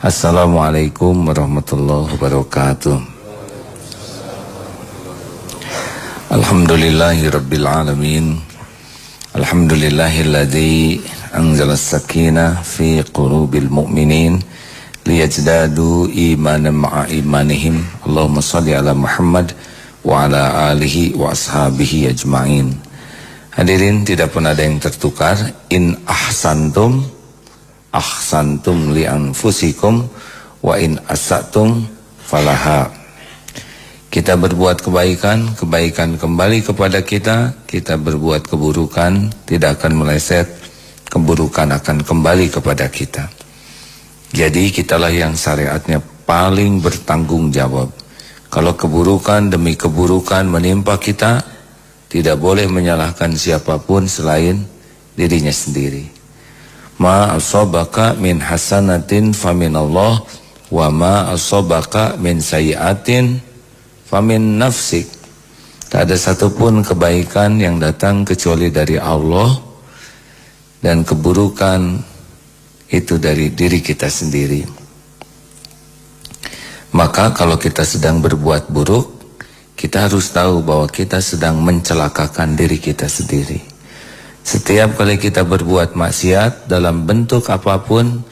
Assalamualaikum warahmatullahi wabarakatuh. Alhamdulillahirabbil alamin. Alhamdulillahilladzi anzala as-sakinah fi qulubil mu'minin liyajdadu imanan ma'a imanihim. Allahumma shalli ala Muhammad wa ala alihi wa ashabihi ajma'in. Hadirin, tidak pernah ada yang tertukar. In ahsantum li anfusikum wa in asatum falaha. Kita berbuat kebaikan, kebaikan kembali kepada kita. Kita berbuat keburukan, tidak akan meleset, keburukan akan kembali kepada kita. Jadi kitalah yang syariatnya paling bertanggung jawab. Kalau keburukan demi keburukan menimpa kita, tidak boleh menyalahkan siapapun selain dirinya sendiri. Ma asabaka min hasanatin faminallah wa ma asabaka min sayyiatin famin nafsik. Tak ada satupun kebaikan yang datang kecuali dari Allah, dan keburukan itu dari diri kita sendiri. Maka kalau kita sedang berbuat buruk, kita harus tahu bahwa kita sedang mencelakakan diri kita sendiri. Setiap kali kita berbuat maksiat dalam bentuk apapun,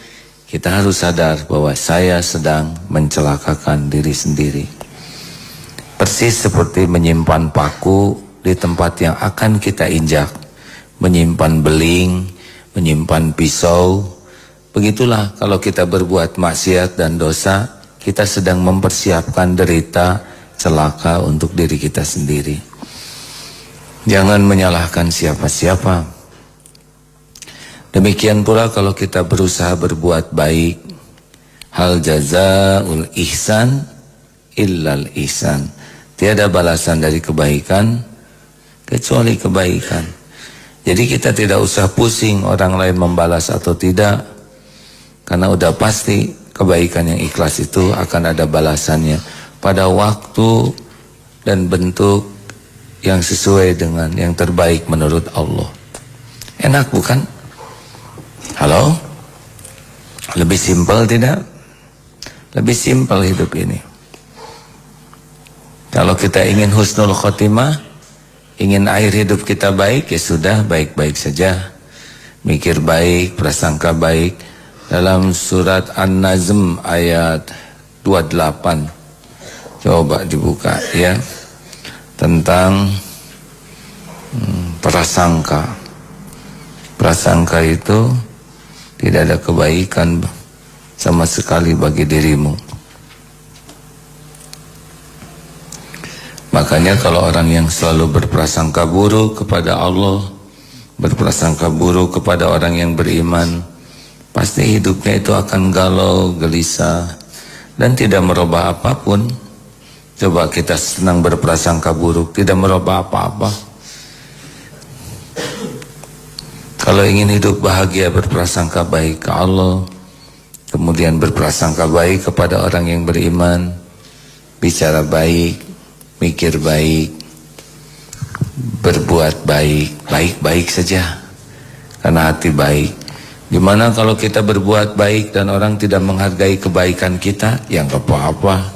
kita harus sadar bahwa saya sedang mencelakakan diri sendiri. Persis seperti menyimpan paku di tempat yang akan kita injak, menyimpan beling, menyimpan pisau. Begitulah kalau kita berbuat maksiat dan dosa, kita sedang mempersiapkan derita, celaka untuk diri kita sendiri. Jangan menyalahkan siapa-siapa. Demikian pula kalau kita berusaha berbuat baik, hal jazaul ihsan illal ihsan. Tiada balasan dari kebaikan kecuali kebaikan. Jadi kita tidak usah pusing orang lain membalas atau tidak, karena udah pasti kebaikan yang ikhlas itu akan ada balasannya pada waktu dan bentuk yang sesuai dengan yang terbaik menurut Allah. Enak bukan? Halo? Lebih simpel tidak? Lebih simpel hidup ini. Kalau kita ingin husnul khotimah, ingin akhir hidup kita baik, ya sudah baik-baik saja. Mikir baik, prasangka baik. Dalam surat An-Nazm ayat 28, coba dibuka ya, tentang prasangka. Prasangka itu tidak ada kebaikan sama sekali bagi dirimu. Makanya kalau orang yang selalu berprasangka buruk kepada Allah, berprasangka buruk kepada orang yang beriman, pasti hidupnya itu akan galau, gelisah, dan tidak merubah apapun. Coba kita senang berprasangka buruk, tidak merubah apa-apa. Kalau ingin hidup bahagia, berprasangka baik ke Allah, kemudian berprasangka baik kepada orang yang beriman, bicara baik, mikir baik, berbuat baik, baik-baik saja, karena hati baik. Gimana kalau kita berbuat baik dan orang tidak menghargai kebaikan kita? Ya nggak apa-apa.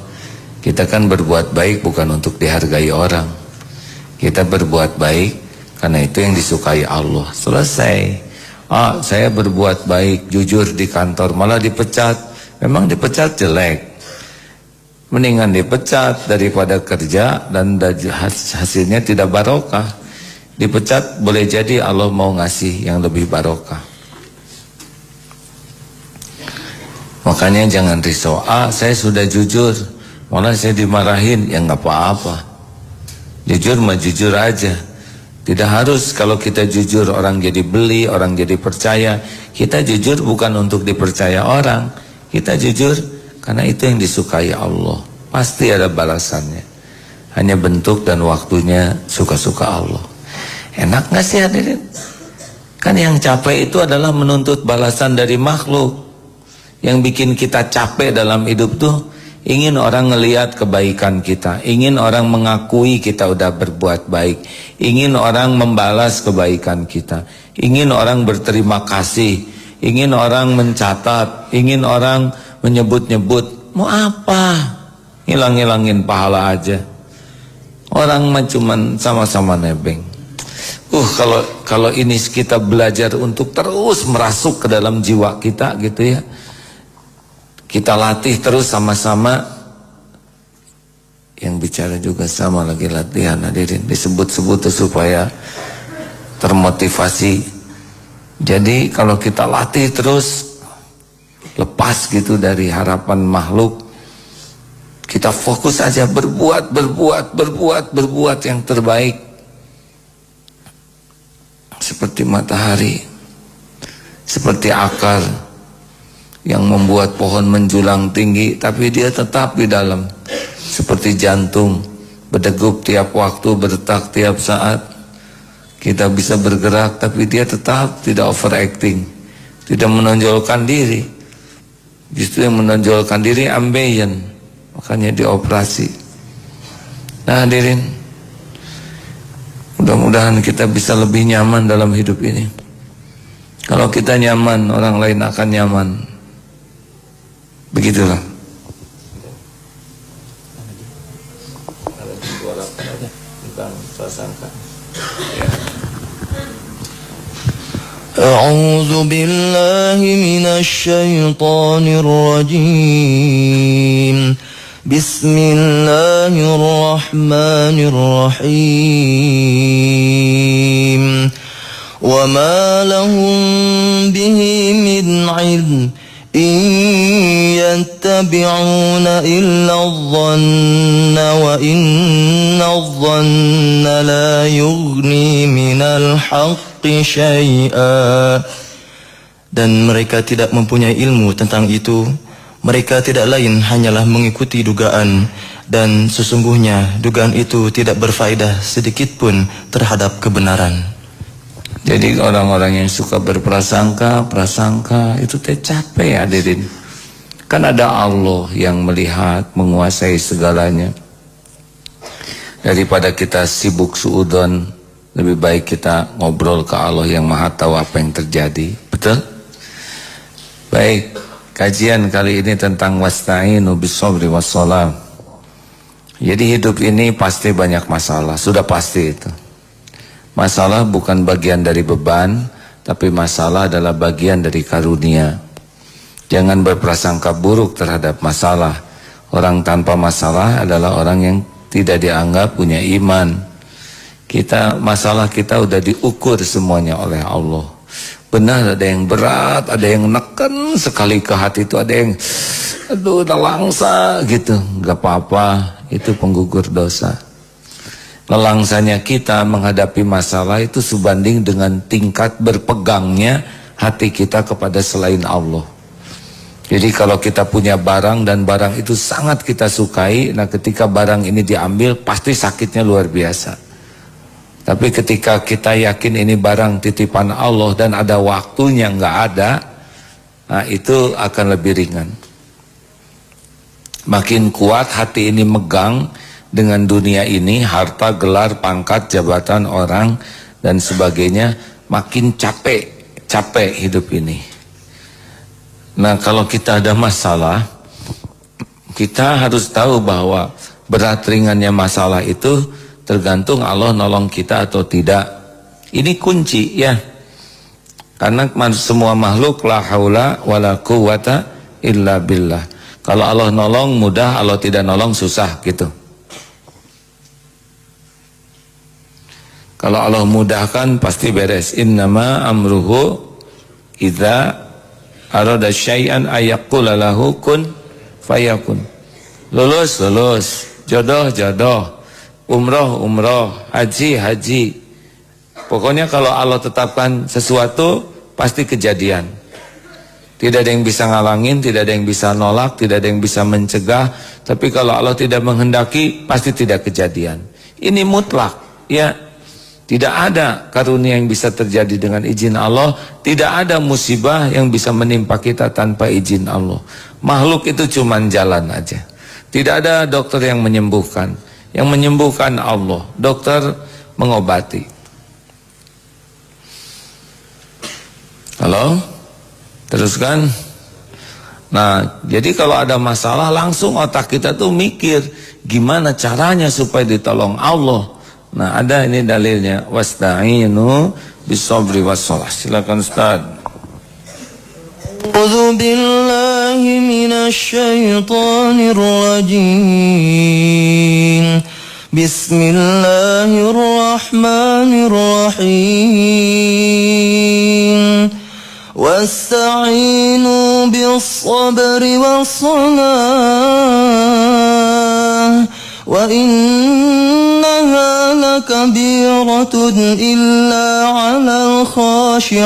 Kita kan berbuat baik bukan untuk dihargai orang. Kita berbuat baik karena itu yang disukai Allah. Selesai. Saya berbuat baik, jujur di kantor, malah dipecat. Memang dipecat jelek. Mendingan dipecat daripada kerja dan hasilnya tidak barokah. Dipecat boleh jadi Allah mau ngasih yang lebih barokah. Makanya jangan risau. Saya sudah jujur, malah saya dimarahin, ya nggak apa-apa. Jujur mah jujur aja. Tidak harus kalau kita jujur orang jadi beli, orang jadi percaya. Kita jujur bukan untuk dipercaya orang. Kita jujur karena itu yang disukai Allah. Pasti ada balasannya. Hanya bentuk dan waktunya suka-suka Allah. Enak gak sih hadirin? Kan yang capek itu adalah menuntut balasan dari makhluk. Yang bikin kita capek dalam hidup tuh, ingin orang ngelihat kebaikan kita, ingin orang mengakui kita udah berbuat baik, ingin orang membalas kebaikan kita, ingin orang berterima kasih, ingin orang mencatat, ingin orang menyebut-nyebut, mau apa? Hilang-hilangin pahala aja. Orang mah cuman sama-sama nebeng. Kalau ini kita belajar untuk terus merasuk ke dalam jiwa kita gitu ya. Kita latih terus sama-sama. Yang bicara juga sama lagi latihan, hadirin. Disebut-sebut supaya termotivasi. Jadi kalau kita latih terus, lepas gitu dari harapan makhluk, kita fokus aja berbuat yang terbaik. Seperti matahari, seperti akar yang membuat pohon menjulang tinggi, tapi dia tetap di dalam. Seperti jantung, berdegup tiap waktu, berdetak tiap saat. Kita bisa bergerak, tapi dia tetap tidak overacting, tidak menonjolkan diri. Justru yang menonjolkan diri ambeien, makanya dioperasi. Nah hadirin, mudah-mudahan kita bisa lebih nyaman dalam hidup ini. Kalau kita nyaman, orang lain akan nyaman. Begitulah. A'udzu billahi minasy syaithanir rajim. Bismillahirrahmanirrahim. Wa ma lahum bihi min 'ilm in yattabi'una illa adh-dhanna wa inna adh-dhanna la yughni minal haqqi syai'a. Dan mereka tidak mempunyai ilmu tentang itu. Mereka tidak lain hanyalah mengikuti dugaan, dan sesungguhnya dugaan itu tidak berfaedah sedikit pun terhadap kebenaran. Jadi orang-orang yang suka berprasangka, prasangka itu capek hadirin. Kan ada Allah yang melihat, menguasai segalanya. Daripada kita sibuk suudon, lebih baik kita ngobrol ke Allah yang maha tahu apa yang terjadi. Betul? Baik, kajian kali ini tentang wasta'inu bis-sabri was-shalah. Jadi hidup ini pasti banyak masalah, sudah pasti itu. Masalah bukan bagian dari beban, tapi masalah adalah bagian dari karunia. Jangan berprasangka buruk terhadap masalah. Orang tanpa masalah adalah orang yang tidak dianggap punya iman. Masalah kita udah diukur semuanya oleh Allah. Benar, ada yang berat, ada yang neken sekali ke hati itu, ada yang aduh udah langsa gitu. Gak apa-apa, itu penggugur dosa. Lelangsanya kita menghadapi masalah itu sebanding dengan tingkat berpegangnya hati kita kepada selain Allah. Jadi kalau kita punya barang dan barang itu sangat kita sukai, nah ketika barang ini diambil pasti sakitnya luar biasa. Tapi ketika kita yakin ini barang titipan Allah dan ada waktunya nggak ada, nah itu akan lebih ringan. Makin kuat hati ini megang dengan dunia ini, harta, gelar, pangkat, jabatan orang dan sebagainya, makin capek hidup ini. Nah kalau kita ada masalah, kita harus tahu bahwa berat ringannya masalah itu tergantung Allah nolong kita atau tidak. Ini kunci ya. Karena semua makhluk la haula wala quwata illa billah. Kalau Allah nolong mudah, Allah tidak nolong susah gitu. Kalau Allah mudahkan pasti beres. Innama amruhu idza arada syai'an ayaqqula lahu kun fayakun. Lulus, jodoh, umroh, haji. Pokoknya kalau Allah tetapkan sesuatu pasti kejadian. Tidak ada yang bisa ngalangin, tidak ada yang bisa nolak, tidak ada yang bisa mencegah. Tapi kalau Allah tidak menghendaki pasti tidak kejadian. Ini mutlak ya. Tidak ada karunia yang bisa terjadi dengan izin Allah. Tidak ada musibah yang bisa menimpa kita tanpa izin Allah. Makhluk itu cuma jalan aja. Tidak ada dokter yang menyembuhkan. Yang menyembuhkan Allah. Dokter mengobati. Halo? Teruskan. Nah, jadi kalau ada masalah langsung otak kita tuh mikir gimana caranya supaya ditolong Allah. Nah, ada ini dalilnya, wasta'inu bis-sabri was-shalah. Silakan Ustaz. A'udzu billahi minasy syaithanir rajim. Bismillahirrahmanirrahim. Wasta'inu bis-sabri was-shalah wa innaha lakabiratun illa 'alal khashi'in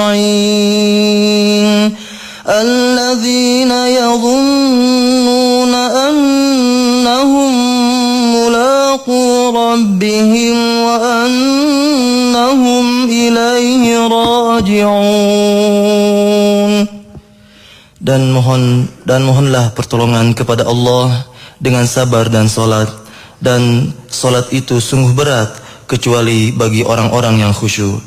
alladzina yadhunnuna annahum mulaqu rabbihim wa annahum ilaihi raji'un. Dan mohonlah pertolongan kepada Allah dengan sabar dan solat. Dan solat itu sungguh berat kecuali bagi orang-orang yang khusyuk,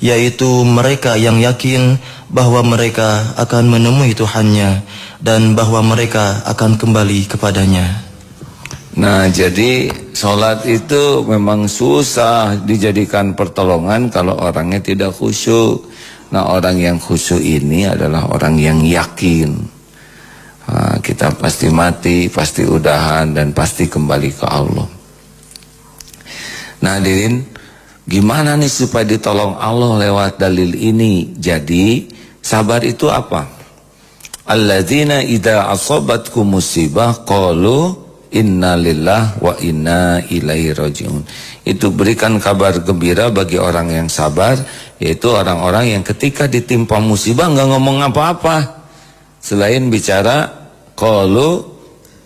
yaitu mereka yang yakin bahwa mereka akan menemui Tuhannya dan bahwa mereka akan kembali kepadanya. Nah, jadi solat itu memang susah dijadikan pertolongan kalau orangnya tidak khusyuk. Nah, orang yang khusyuk ini adalah orang yang yakin. Nah, kita pasti mati, pasti udahan, dan pasti kembali ke Allah. Nah, hadirin, gimana nih supaya ditolong Allah lewat dalil ini? Jadi, sabar itu apa? Alladzina idza asabatkum musibah qalu inna lillahi wa inna ilaihi rajiun. Itu berikan kabar gembira bagi orang yang sabar, yaitu orang-orang yang ketika ditimpa musibah enggak ngomong apa-apa selain bicara qalu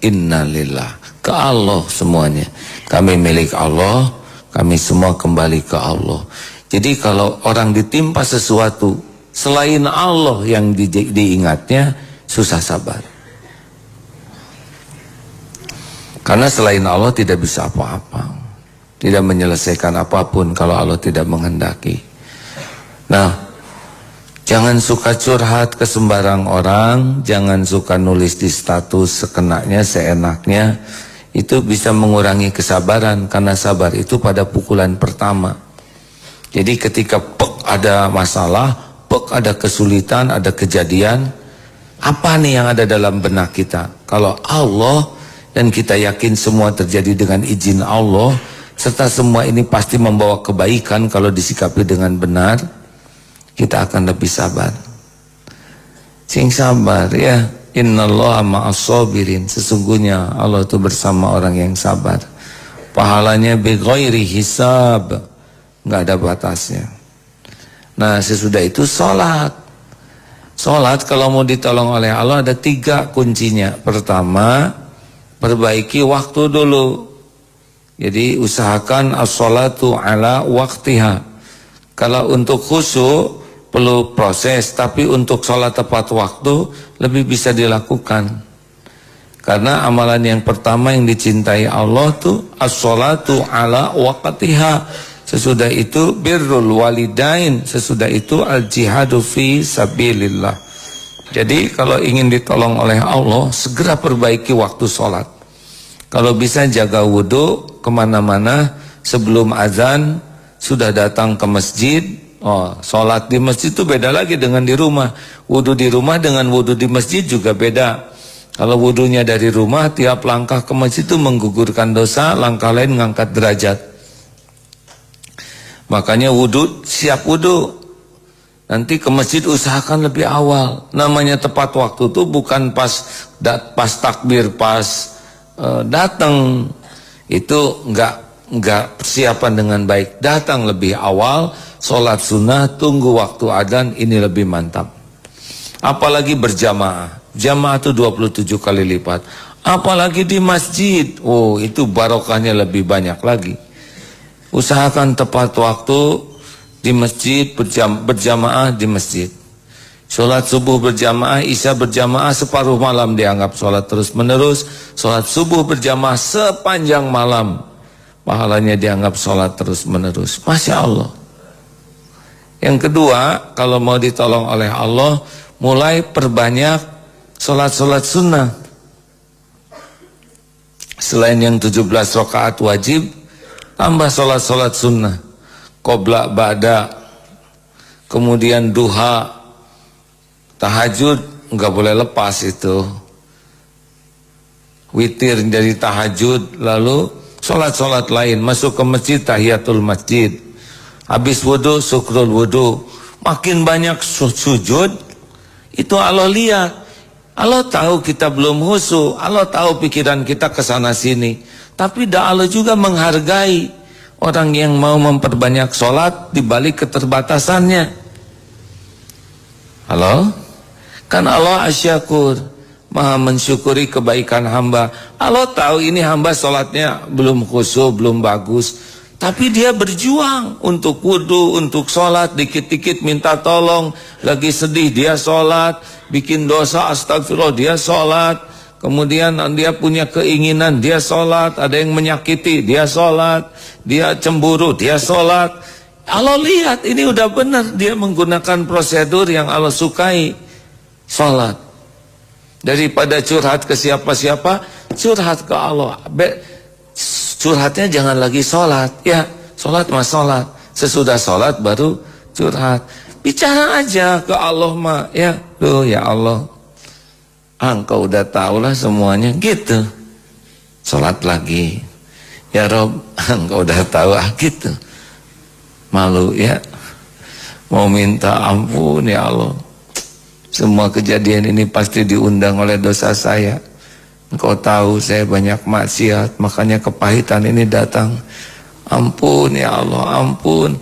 inna lillahi, ke Allah semuanya. Kami milik Allah, kami semua kembali ke Allah. Jadi kalau orang ditimpa sesuatu selain Allah yang diingatnya, susah sabar. Karena selain Allah tidak bisa apa-apa, tidak menyelesaikan apapun kalau Allah tidak menghendaki. Nah, jangan suka curhat ke sembarang orang, jangan suka nulis di status sekenaknya, seenaknya. Itu bisa mengurangi kesabaran, karena sabar itu pada pukulan pertama. Jadi ketika ada masalah, ada kesulitan, ada kejadian, apa nih yang ada dalam benak kita? Kalau Allah, dan kita yakin semua terjadi dengan izin Allah, serta semua ini pasti membawa kebaikan kalau disikapi dengan benar, kita akan lebih sabar. Sing sabar ya, innallaha ma'as-sabirin. Sesungguhnya Allah itu bersama orang yang sabar. Pahalanya bighairi hisab, nggak ada batasnya. Nah, sesudah itu sholat. Sholat kalau mau ditolong oleh Allah ada 3 kuncinya. Pertama, perbaiki waktu dulu. Jadi usahakan as-sholatu ala waktiha. Kalau untuk khusyuk perlu proses, tapi untuk sholat tepat waktu lebih bisa dilakukan. Karena amalan yang pertama yang dicintai Allah tuh as-sholatu ala waktiha. Sesudah itu birrul walidain. Sesudah itu al-jihadu fi sabilillah. Jadi kalau ingin ditolong oleh Allah, segera perbaiki waktu sholat. Kalau bisa jaga wudhu kemana-mana, sebelum azan sudah datang ke masjid. Sholat di masjid itu beda lagi dengan di rumah. Wudhu di rumah dengan wudhu di masjid juga beda. Kalau wudhunya dari rumah, tiap langkah ke masjid itu menggugurkan dosa, langkah lain ngangkat derajat. Makanya wudhu, siap wudhu. Nanti ke masjid usahakan lebih awal. Namanya tepat waktu itu bukan pas takbir, pas datang. Itu enggak persiapan dengan baik. Datang lebih awal, sholat sunnah, tunggu waktu adzan, ini lebih mantap. Apalagi berjamaah. Jamaah itu 27 kali lipat. Apalagi di masjid. Oh, itu barokahnya lebih banyak lagi. Usahakan tepat waktu di masjid, berjamaah di masjid. Sholat subuh berjamaah, isya berjamaah separuh malam dianggap sholat terus menerus. Sholat subuh berjamaah sepanjang malam, pahalanya dianggap sholat terus menerus. Masya Allah. Yang kedua, kalau mau ditolong oleh Allah, mulai perbanyak Sholat-sholat sunnah. Selain yang 17 rakaat wajib, tambah sholat-sholat sunnah. Qobla, ba'da, kemudian duha, tahajud, enggak boleh lepas itu. Witir dari tahajud, lalu sholat-sholat lain, masuk ke masjid, tahiyatul masjid. Habis wudu, syukrul wudu. Makin banyak sujud, itu Allah lihat. Allah tahu kita belum khusyuk, Allah tahu pikiran kita kesana sini. Tapi Allah juga menghargai orang yang mau memperbanyak sholat dibalik keterbatasannya. Halo? Kan Allah asyakur, maha mensyukuri kebaikan hamba. Allah tahu ini hamba sholatnya belum khusyuk, belum bagus, tapi dia berjuang untuk wudu, untuk sholat, dikit-dikit minta tolong, lagi sedih dia sholat, bikin dosa astagfirullah dia sholat, kemudian dia punya keinginan dia sholat, ada yang menyakiti dia sholat, dia cemburu dia sholat. Allah lihat ini udah benar, dia menggunakan prosedur yang Allah sukai, sholat. Daripada curhat ke siapa-siapa, curhat ke Allah. Curhatnya jangan lagi sholat, ya sholat mah sholat, sesudah sholat baru curhat. Bicara aja ke Allah mah, ya tuh ya Allah, Engkau udah tahulah semuanya, gitu. Sholat lagi, ya Rob, Engkau udah tahu, gitu. Malu ya, mau minta ampun ya Allah. Semua kejadian ini pasti diundang oleh dosa saya. Engkau tahu saya banyak maksiat, makanya kepahitan ini datang. Ampun ya Allah, ampun.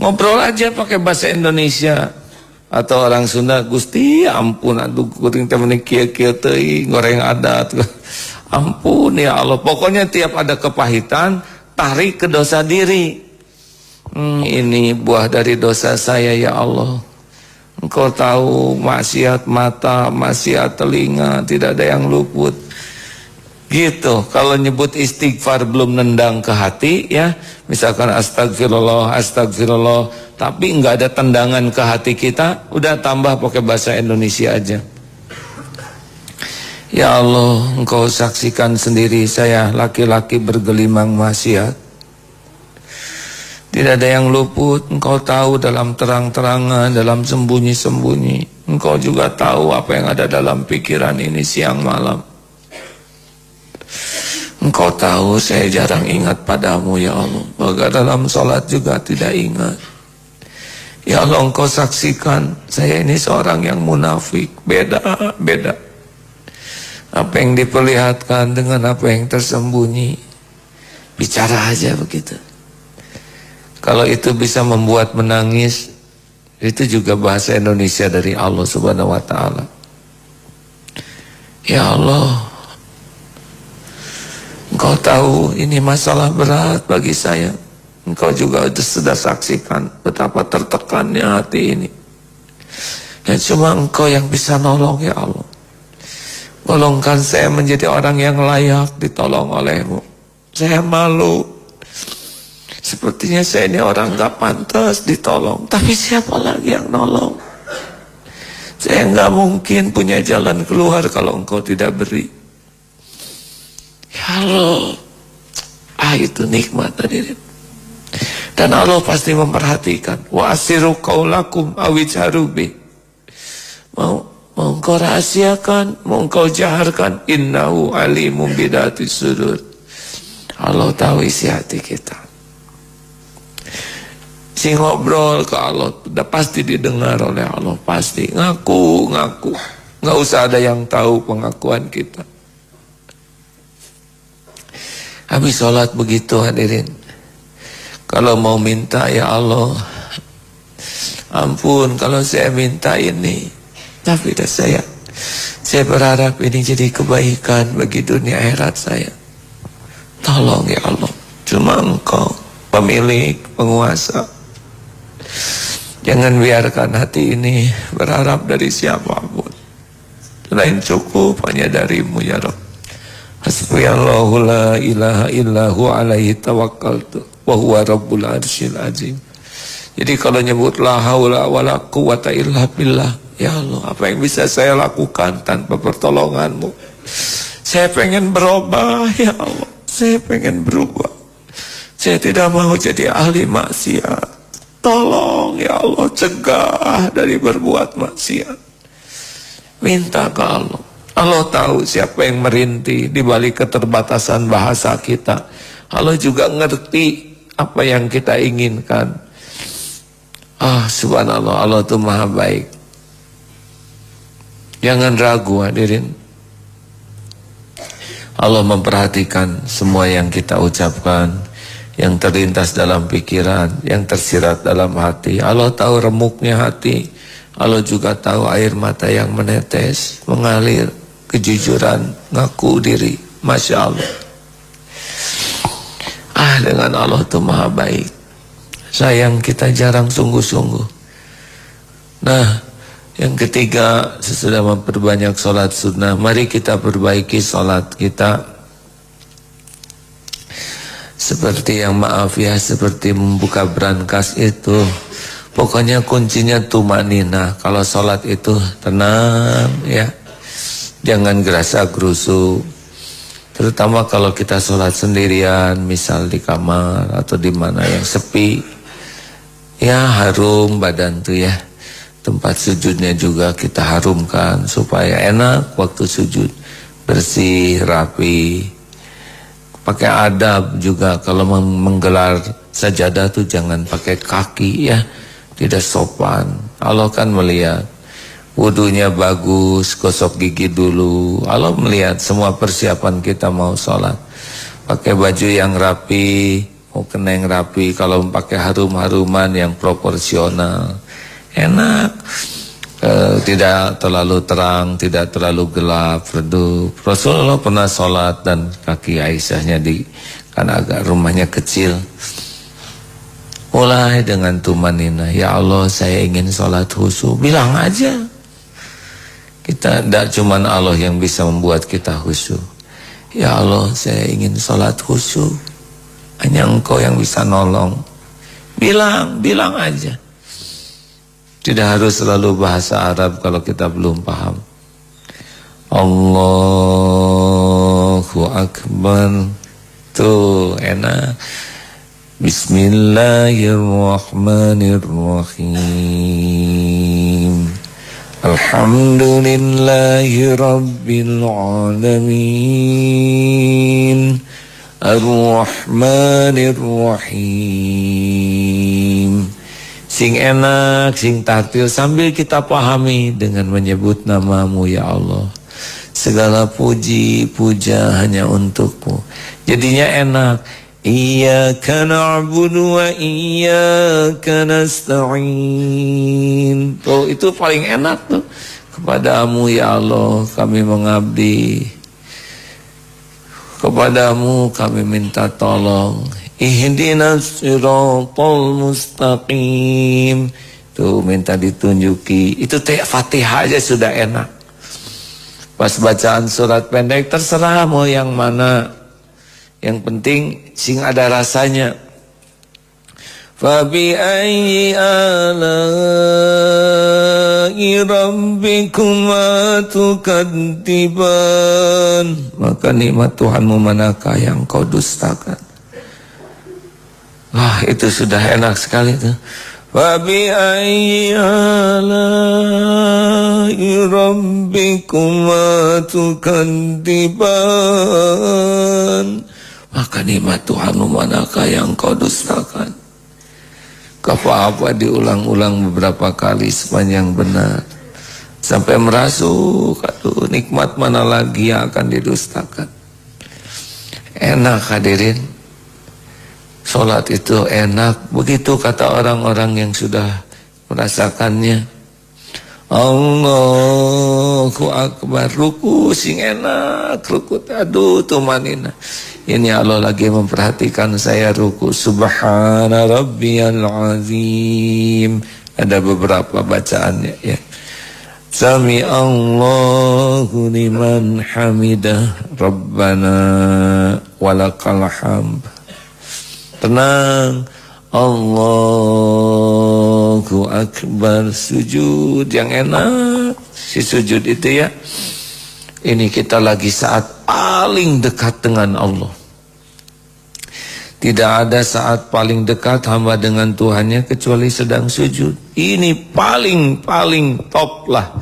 Ngobrol aja pakai bahasa Indonesia. Atau orang Sunda, Gusti ampun, aduh kuring temen kia-kia teuing, goreng adat. Ampun ya Allah. Pokoknya tiap ada kepahitan, tarik ke dosa diri. Ini buah dari dosa saya ya Allah. Engkau tahu maksiat mata, maksiat telinga, tidak ada yang luput. Gitu. Kalau nyebut istighfar belum nendang ke hati, ya, misalkan astagfirullah, astagfirullah, tapi nggak ada tendangan ke hati kita, udah tambah pakai bahasa Indonesia aja. Ya Allah, Engkau saksikan sendiri saya laki-laki bergelimang maksiat. Tidak ada yang luput. Engkau tahu dalam terang-terangan, dalam sembunyi-sembunyi. Engkau juga tahu apa yang ada dalam pikiran ini siang malam. Engkau tahu saya jarang ingat padamu ya Allah. Bahkan dalam sholat juga tidak ingat. Ya Allah, Engkau saksikan saya ini seorang yang munafik. Beda. Apa yang diperlihatkan dengan apa yang tersembunyi. Bicara aja begitu. Kalau itu bisa membuat menangis, itu juga bahasa Indonesia dari Allah Subhanahu wa ta'ala. Ya Allah, Engkau tahu ini masalah berat bagi saya. Engkau juga sudah saksikan betapa tertekannya hati ini. Dan cuma Engkau yang bisa nolong ya Allah. Tolongkan saya menjadi orang yang layak ditolong oleh-Mu. Saya malu. Sepertinya saya ini orang gak pantas ditolong. Tapi siapa lagi yang nolong? Saya gak mungkin punya jalan keluar kalau Engkau tidak beri. Ya Allah, itu nikmat hadirin. Dan Allah pasti memperhatikan. Wa asiru qaulakum awijharu bi. Mau Engkau rahasiakan, mau Engkau jaharkan, innahu alimun bidatis sudur. Allah tahu isi hati kita. Si ngobrol ke Allah udah pasti didengar oleh Allah, pasti ngaku. Nggak usah ada yang tahu pengakuan kita. Habis sholat begitu hadirin. Kalau mau minta ya Allah, ampun kalau saya minta ini, tapi saya berharap ini jadi kebaikan bagi dunia akhirat saya. Tolong ya Allah, cuma Engkau pemilik, penguasa. Jangan biarkan hati ini berharap dari siapapun. Selain cukup hanya dari-Mu ya Rabb. Hasbiyallahu la ilaha illahu alaihi tawakkaltu wa huwa rabbul arsyil azim. Jadi kalau nyebut la haula wala quwata illa billah, Ya Allah, apa yang bisa saya lakukan tanpa pertolongan-Mu? Saya pengen berubah, ya Allah. Saya pengen berubah. Saya tidak mau jadi ahli maksiat. Tolong ya Allah, cegah dari berbuat maksiat. Minta ke Allah. Allah tahu siapa yang merintih di balik keterbatasan bahasa kita. Allah juga ngerti apa yang kita inginkan. Subhanallah, Allah itu maha baik. Jangan ragu hadirin. Allah memperhatikan semua yang kita ucapkan, yang terlintas dalam pikiran, yang tersirat dalam hati. Allah tahu remuknya hati. Allah juga tahu air mata yang menetes, mengalir, kejujuran, ngaku diri. Masya Allah. Dengan Allah itu maha baik. Sayang kita jarang sungguh-sungguh. Nah, yang ketiga, sesudah memperbanyak sholat sunnah, mari kita perbaiki sholat kita. Seperti yang seperti membuka brankas itu. Pokoknya kuncinya tumanina. Kalau sholat itu tenang ya. Jangan gerasa gerusu. Terutama kalau kita sholat sendirian, misal di kamar atau di mana yang sepi. Ya harum badan tuh ya. Tempat sujudnya juga kita harumkan supaya enak waktu sujud, bersih, rapi. Pakai adab juga kalau menggelar sajadah tuh jangan pakai kaki ya, tidak sopan. Allah kan melihat wudunya bagus, gosok gigi dulu. Allah melihat semua persiapan kita mau sholat. Pakai baju yang rapi, mau kena yang rapi. Kalau pakai harum-haruman yang proporsional, enak, tidak terlalu terang, tidak terlalu gelap, redup. Rasulullah pernah sholat dan kaki Aisyahnya karena agak rumahnya kecil. Mulai dengan tumanina, ya Allah saya ingin sholat khusyuk. Bilang aja. Kita tidak cuma Allah yang bisa membuat kita khusyuk. Ya Allah saya ingin sholat khusyuk. Hanya Engkau yang bisa nolong. Bilang aja. Tidak harus selalu bahasa Arab kalau kita belum paham. Allahu Akbar. Tuh enak. Bismillahirrahmanirrahim. Alhamdulillahi Rabbil Alamin. Ar-Rahmanir-Rahim. Sing enak, sing tartil sambil kita pahami dengan menyebut nama-Mu ya Allah. Segala puji, puja hanya untuk-Mu. Jadinya enak. Iyyaka na'budu wa iyyaka nasta'in. Tuh itu paling enak tuh. Kepadamu ya Allah kami mengabdi. Kepadamu kami minta tolong. Ihdinas siratal mustaqim. Tuh minta ditunjuki. Itu Fatihah aja sudah enak. Pas bacaan surat pendek terserah mau yang mana. Yang penting sing ada rasanya. Fabi ayyi ala'i rabbikuma tukadziban. Maka nikmat Tuhanmu manakah yang kau dustakan? Wah itu sudah enak sekali tuh. Fabi ayyi ala'i rabbikuma tukadziban. Maka nikmat Tuhanmu manakah yang kau dustakan? Apa-apa diulang-ulang beberapa kali sepanjang benar. Sampai merasuk, aduh nikmat mana lagi yang akan didustakan. Enak hadirin. Sholat itu enak. Begitu kata orang-orang yang sudah merasakannya. Allahu Akbar. Ruku sing enak. Ruku aduh tumanina. Ini Allah lagi memperhatikan saya ruku. Subhana rabbiyal azim. Ada beberapa bacaannya ya. Sami Allahu liman hamidah. Rabbana walakal hamd. Tenang. Allahu Akbar. Sujud yang enak. Si sujud itu ya, ini kita lagi saat paling dekat dengan Allah. Tidak ada saat paling dekat hamba dengan Tuhannya kecuali sedang sujud. Ini paling top lah.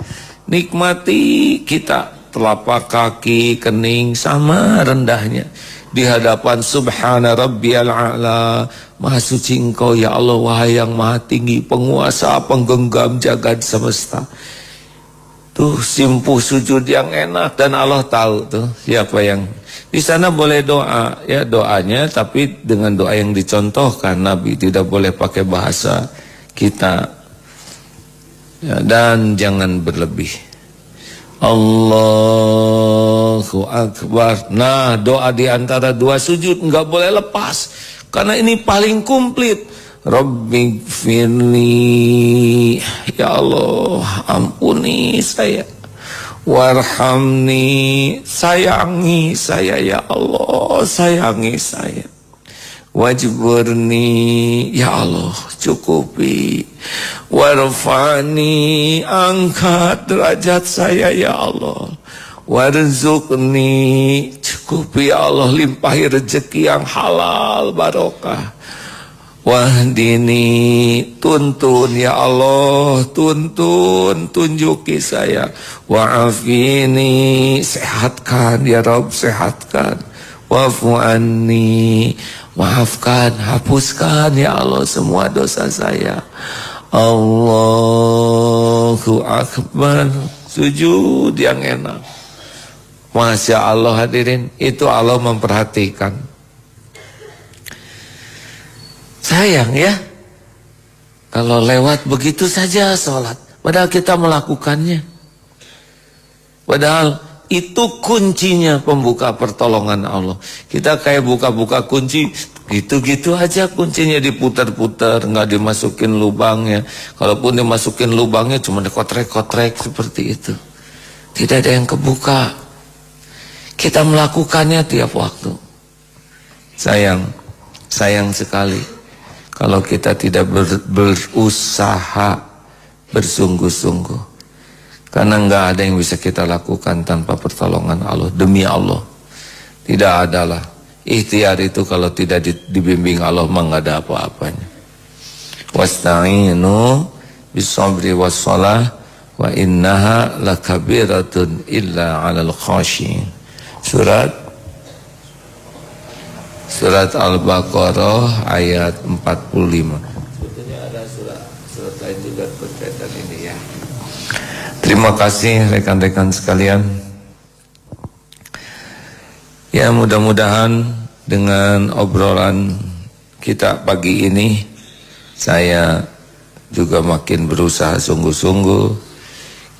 Nikmati kita telapak kaki, kening sama rendahnya di hadapan Subhana Rabbiyal A'la. Maha suci Engkau ya Allah, wahai yang maha tinggi, penguasa penggenggam jagat semesta. Tuh simpuh sujud yang enak, dan Allah tahu tuh siapa yang di sana boleh doa ya, doanya tapi dengan doa yang dicontohkan Nabi, tidak boleh pakai bahasa kita ya, dan jangan berlebih. Allahu Akbar. Nah, doa di antara dua sujud nggak boleh lepas karena ini paling komplit. Rabbighfirli, ya Allah ampuni saya, warhamni, sayangi saya ya Allah, sayangi saya, wajburni, ya Allah cukupi, warfani, angkat derajat saya ya Allah, warzuqni, cukupi ya Allah, limpahi rezeki yang halal barokah, wahdini, tuntun ya Allah, tuntun, tunjuki saya, wa'afini, sehatkan ya Rabb, sehatkan, wa'fu anni, maafkan, hapuskan ya Allah semua dosa saya. Allahu Akbar. Sujud yang enak. Masya Allah hadirin, itu Allah memperhatikan. Sayang ya, kalau lewat begitu saja sholat, padahal kita melakukannya. Padahal itu kuncinya pembuka pertolongan Allah. Kita kayak buka-buka kunci, gitu-gitu aja kuncinya diputar-putar, nggak dimasukin lubangnya. Kalaupun dimasukin lubangnya cuma dikotrek-kotrek seperti itu. Tidak ada yang kebuka. Kita melakukannya tiap waktu. Sayang sekali kalau kita tidak berusaha bersungguh-sungguh. Karena enggak ada yang bisa kita lakukan tanpa pertolongan Allah. Demi Allah, tidak adalah. Ikhtiar itu kalau tidak dibimbing Allah mah enggak ada apa-apanya. Wasta'inu bis-sabri was-shalah wa innaha lakabiratun illa 'alal khashiyin. Surat Al-Baqarah ayat 45. Sebetulnya ada surat lain juga berkaitan ini ya. Terima kasih rekan-rekan sekalian. Ya, mudah-mudahan dengan obrolan kita pagi ini saya juga makin berusaha sungguh-sungguh.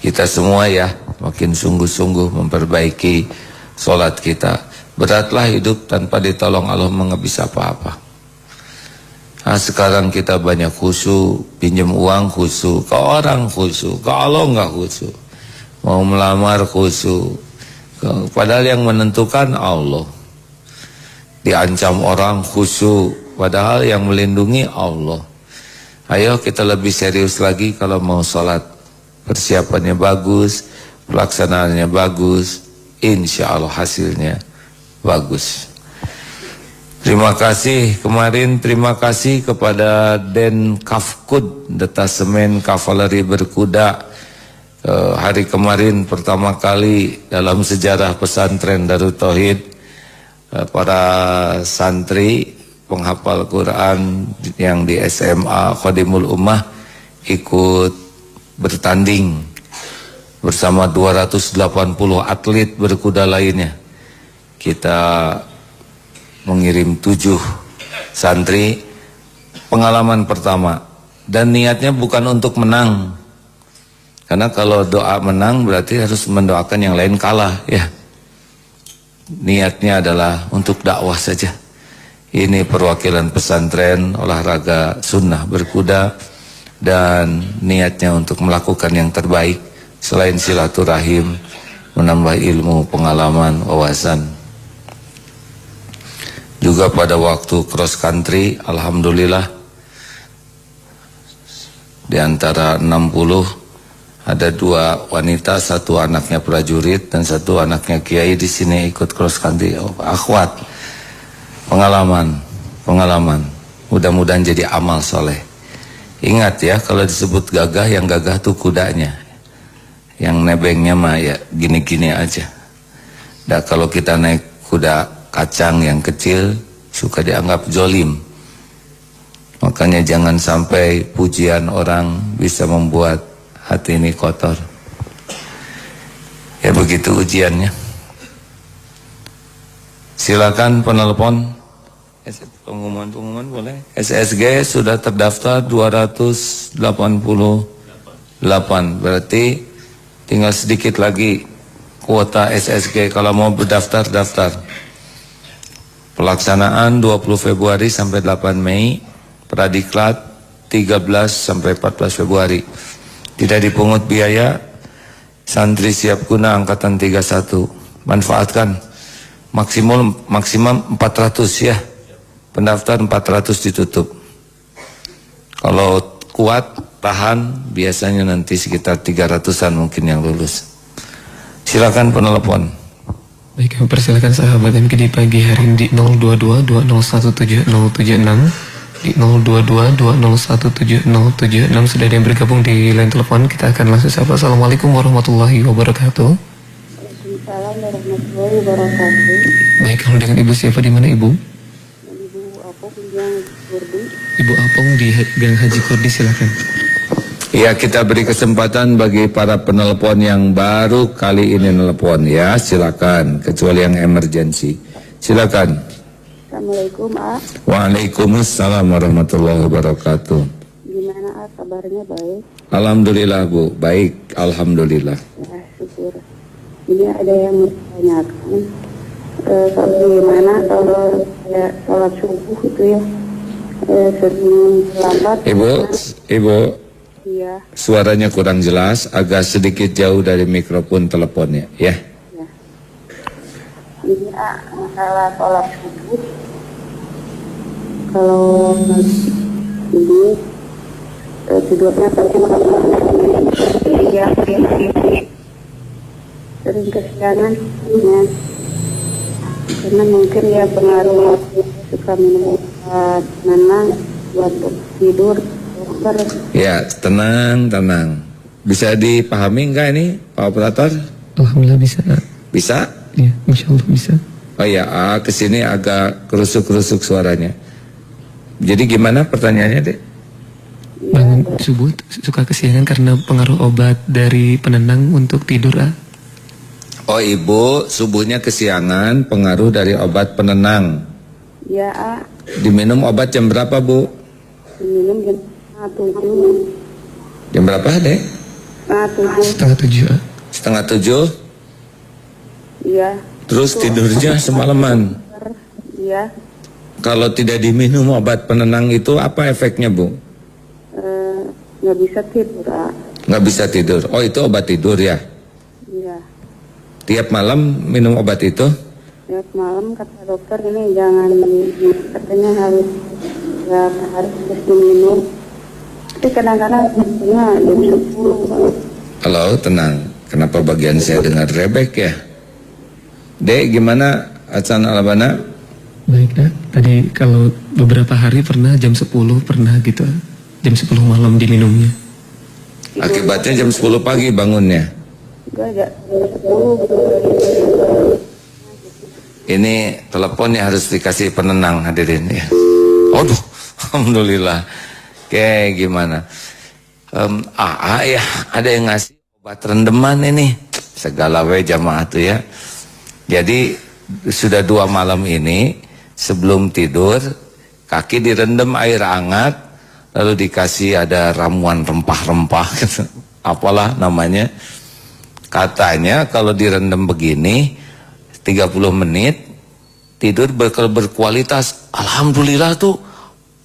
Kita semua ya makin sungguh-sungguh memperbaiki sholat kita. Beratlah hidup tanpa ditolong Allah nggak bisa apa-apa. Nah, sekarang kita banyak khusyuk, pinjam uang khusyuk, ke orang khusyuk, ke Allah nggak khusyuk. Mau melamar khusyuk, padahal yang menentukan Allah. Diancam orang khusyuk, padahal yang melindungi Allah. Ayo kita lebih serius lagi kalau mau sholat. Persiapannya bagus, pelaksanaannya bagus, insya Allah hasilnya bagus. Terima kasih kemarin, terima kasih kepada Den Kafkud, Detasemen Kavaleri Berkuda. Hari kemarin pertama kali dalam sejarah pesantren Darut Tauhid, para santri penghafal Quran yang di SMA Khadimul Ummah ikut bertanding bersama 280 atlet berkuda lainnya. Kita mengirim 7 santri, pengalaman pertama, dan niatnya bukan untuk menang, karena kalau doa menang berarti harus mendoakan yang lain kalah ya. Niatnya adalah untuk dakwah saja. Ini perwakilan pesantren olahraga sunnah berkuda, dan niatnya untuk melakukan yang terbaik selain silaturahim, menambah ilmu, pengalaman, wawasan. Juga pada waktu cross country, alhamdulillah Di antara 60 ada 2 wanita, 1 anaknya prajurit dan 1 anaknya kiai di sini ikut cross country. Oh, akhwat, pengalaman. Mudah-mudahan jadi amal soleh. Ingat ya, kalau disebut gagah, yang gagah tuh kudanya, yang nebengnya mah ya gini-gini aja. Dan kalau kita naik kuda kacang yang kecil, suka dianggap jolim. Makanya jangan sampai pujian orang bisa membuat hati ini kotor. Ya begitu ujiannya. Silakan penelpon. Pengumuman boleh. SSG sudah terdaftar 288. Berarti tinggal sedikit lagi kuota SSG. Kalau mau berdaftar, daftar. Pelaksanaan 20 Februari sampai 8 Mei. Pradiklat 13 sampai 14 Februari. Tidak dipungut biaya. Santri siap guna angkatan 31. Manfaatkan. Maksimum 400 ya. Pendaftar 400 ditutup. Kalau kuat tahan, biasanya nanti sekitar 300-an mungkin yang lulus. Silakan penelpon. Baik, kami persilakan sahabat MK di pagi hari ini di 022-2017-076 di 022-2017-076. Sudah ada yang bergabung di line telepon. Kita akan langsung sapa. Assalamualaikum warahmatullahi wabarakatuh. Waalaikumsalam warahmatullahi wabarakatuh. Baik, kalau dengan ibu siapa, di mana ibu? Ibu Apung di Gang Kurdi. Ibu Apung di Gang Haji Kurdi, silakan. Ya, kita beri kesempatan bagi para penelpon yang baru kali ini nelpon ya, silakan, kecuali yang emergensi. Silakan. Assalamualaikum, A. Waalaikumsalam warahmatullahi wabarakatuh. Gimana, A? Kabarnya baik? Alhamdulillah, Bu. Baik, alhamdulillah. Ya, syukur. Ini ada yang bertanyakan, bagaimana kalau saya sholat subuh itu ya, sering terlambat. Ibu, Iya. suaranya kurang jelas, agak sedikit jauh dari mikrofon teleponnya, ya. Ya. Ini, A, masalah sholat subuh. Kalau ini tidurnya ya, sering kesiangan ya. Karena mungkin ya pengaruh suka minum obat penenang buat tidur. Dokter. Ya, tenang. Bisa dipahami enggak ini, Pak Operator? Alhamdulillah bisa. Bisa? Ya, insya Allah bisa. Oh ya, kesini agak kerusuk-kerusuk suaranya. Jadi gimana pertanyaannya, Dek? Bangun subuh suka kesiangan karena pengaruh obat dari penenang untuk tidur, A. Oh, Ibu subuhnya kesiangan pengaruh dari obat penenang. Ya, A. Diminum obat jam berapa, Bu? Minum jam 7. Jam berapa, Dek? 7. Setengah 7, A. Setengah 7. Iya. Terus tidurnya semalaman. Iya. Kalau tidak diminum obat penenang itu apa efeknya, Bu? Nggak bisa tidur, A. Nggak bisa tidur. Oh, itu obat tidur ya? Iya. Tiap malam minum obat itu? Tiap malam kata dokter ini jangan, katanya harus harus diminum. Tapi kadang-kadang sebenarnya jam 10. Halo, tenang. Kenapa bagian saya dengar rebek ya? Dek, gimana Acan Alabana? Baik, A. Tadi kalau beberapa hari pernah jam 10 pernah gitu, A. Jam 10 malam diminumnya. Akibatnya jam 10 pagi bangunnya. Enggak, jam 10 gitu. Ini teleponnya harus dikasih penenang, hadirin ya. Aduh, alhamdulillah. Kayak gimana? Ya, ada yang ngasih obat rendeman ini. Segala we jamaah tuh ya. Jadi sudah 2 malam ini sebelum tidur kaki direndam air hangat, lalu dikasih ada ramuan rempah-rempah, apalah namanya. Katanya kalau direndam begini 30 menit tidur berkualitas. Alhamdulillah tuh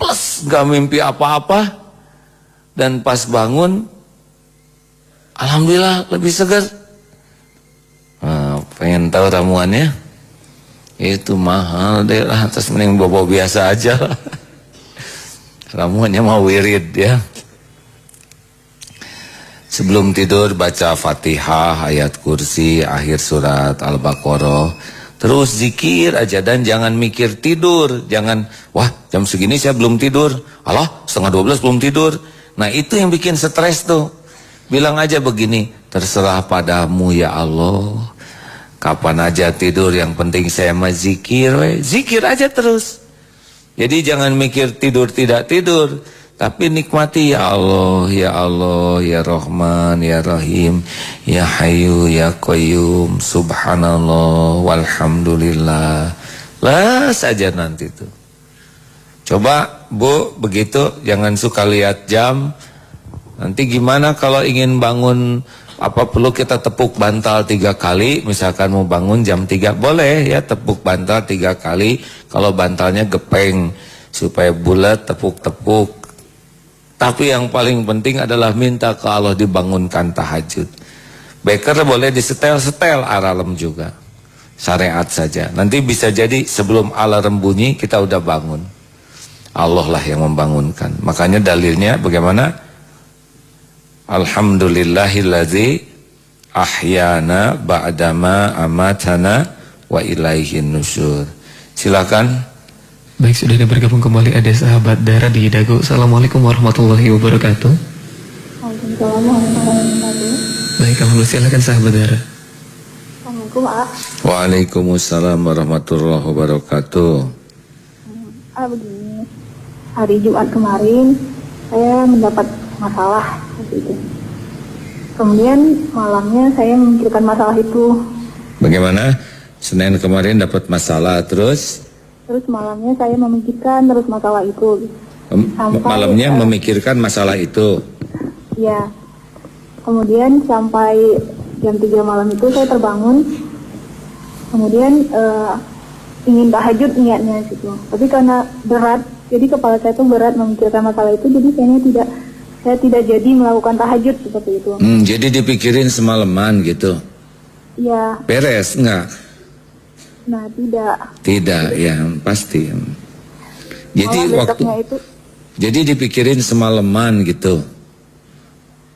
plus, gak mimpi apa-apa. Dan pas bangun alhamdulillah lebih segar. Pengen tahu ramuannya? Itu mahal deh lah, terus mending bobo biasa aja lah. Ramuannya mau wirid ya. Sebelum tidur baca Fatihah, ayat kursi, akhir surat Al-Baqarah. Terus zikir aja dan jangan mikir tidur. Jangan, wah jam segini saya belum tidur. Alah 11:30 belum tidur. Nah itu yang bikin stres tuh. Bilang aja begini, terserah padamu ya Allah. Kapan aja tidur, yang penting saya mah zikir. Zikir aja terus. Jadi jangan mikir tidur tidak tidur. Tapi nikmati ya Allah, ya Rahman, ya Rahim, ya Hayyu, ya Qayyum, subhanallah, walhamdulillah. Lah saja nanti tuh. Coba Bu, begitu, jangan suka lihat jam. Nanti gimana kalau ingin bangun, apa perlu kita tepuk bantal 3 kali, misalkan mau bangun jam 3, boleh ya tepuk bantal 3 kali. Kalau bantalnya gepeng, supaya bulat, tepuk-tepuk. Tapi yang paling penting adalah minta ke Allah dibangunkan tahajud. Beker boleh disetel-setel alarm juga. Syariat saja. Nanti bisa jadi sebelum alarm bunyi kita udah bangun. Allah lah yang membangunkan. Makanya dalilnya bagaimana? Alhamdulillahilladzi ahyana ba'dama amatana wa ilaihin nusyur. Silakan. Baik, sudah ada bergabung kembali ada sahabat Dara di Dago. Assalamualaikum warahmatullahi wabarakatuh. Waalaikumsalam warahmatullahi wabarakatuh. Baik, alhamdulillah, silakan sahabat Dara. Assalamualaikum, A. Waalaikumsalam warahmatullahi wabarakatuh. Begini, hari Jumat kemarin saya mendapat masalah seperti itu. Kemudian malamnya saya memikirkan masalah itu. Bagaimana? Senin kemarin dapat masalah, terus malamnya saya memikirkan terus masalah itu. Malamnya memikirkan masalah itu. Ya. Kemudian sampai jam 3 malam itu saya terbangun. Kemudian ingin tahajud niatnya gitu. Tapi karena berat, jadi kepala saya tuh berat memikirkan masalah itu, jadi saya tidak jadi melakukan tahajud seperti itu. Jadi dipikirin semalaman gitu. Iya. Beres enggak? Nah, tidak. Tidak, ya pasti. Jadi jadi dipikirin semalaman gitu.